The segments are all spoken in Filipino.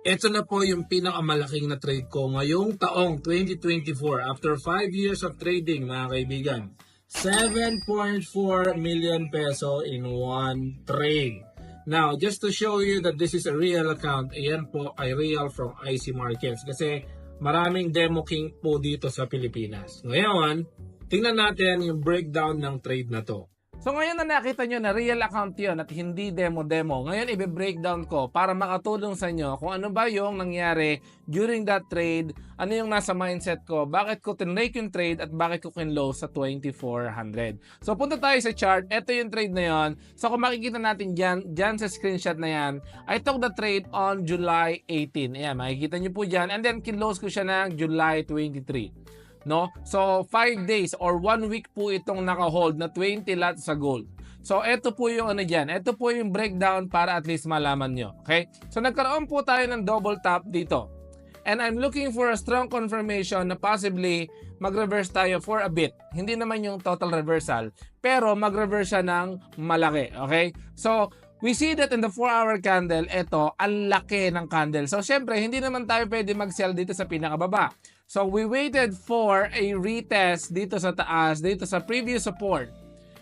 Ito na po yung pinakamalaking na trade ko ngayong taong 2024 after 5 years of trading mga kaibigan. 7.4 million peso in one trade. Now, just to show you that this is a real account, ayan po ay real from IC Markets kasi maraming demo king po dito sa Pilipinas. Ngayon, tingnan natin yung breakdown ng trade na to. So ngayon na nakita nyo na real account yun at hindi demo-demo, ngayon i-breakdown ko para makatulong sa inyo kung ano ba yung nangyari during that trade, ano yung nasa mindset ko, bakit ko tinrake yung trade at bakit ko kinlow sa 2,400. So punta tayo sa chart, ito yung trade na yon. So kung makikita natin dyan sa screenshot na yan, I took the trade on July 18. Ayan, makikita nyo po dyan. And then kinlow ko siya ng July 23. No? So 5 days or 1 week po itong naka-hold na 20 lots sa gold. So ito po yung ano dyan. Ito po yung breakdown para at least malaman nyo. Okay? So nagkaroon po tayo ng double top dito. And I'm looking for a strong confirmation na possibly mag-reverse tayo for a bit. Hindi naman yung total reversal. Pero mag-reverse siya ng malaki. Okay? So we see that in the 4-hour candle, ito, ang laki ng candle. So syempre, hindi naman tayo pwede mag-sell dito sa pinakababa. So we waited for a retest dito sa taas, dito sa previous support.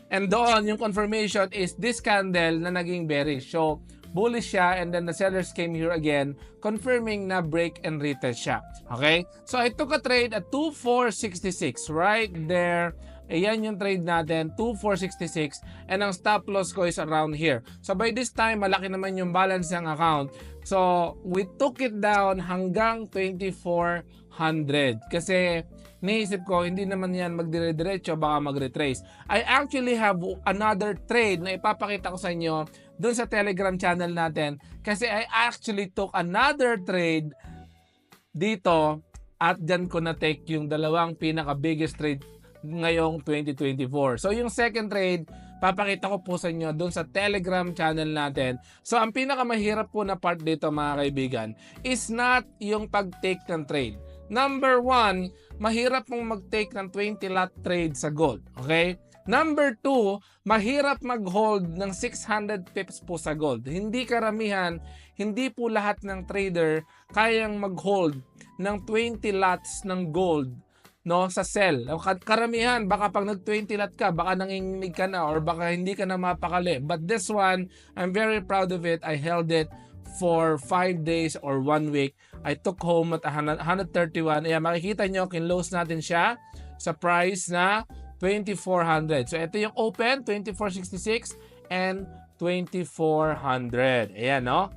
And doon, yung confirmation is this candle na naging bearish. So bullish siya and then the sellers came here again confirming na break and retest siya. Okay? So I took a trade at 2,466 right there. Ayan yung trade natin, 2,466 and ang stop loss ko is around here. So by this time, malaki naman yung balance ng account. So we took it down hanggang 2,400 kasi naisip ko hindi naman yan magdire-diretso, baka mag-retrace. I actually have another trade na ipapakita ko sa inyo dun sa Telegram channel natin kasi I actually took another trade dito at dyan ko na-take yung dalawang pinaka-biggest trade ngayong 2024. So yung second trade, papakita ko po sa inyo doon sa Telegram channel natin. So ang pinakamahirap po na part dito mga kaibigan is not yung pag-take ng trade. Number 1, mahirap mong mag-take ng 20 lot trade sa gold. Okay? Number 2, mahirap mag-hold ng 600 pips po sa gold. Hindi karamihan, hindi po lahat ng trader kayang mag-hold ng 20 lots ng gold, no, sa sell. Karamihan, baka pag nag-20 lot ka, baka nanginginig ka na or baka hindi ka na mapakali. But this one, I'm very proud of it. I held it for 5 days or 1 week. I took home at 131. Ayan, makikita nyo, kinlose natin siya sa price na 2,400. So, ito yung open, 2,466 and 2,400. Ayan, no?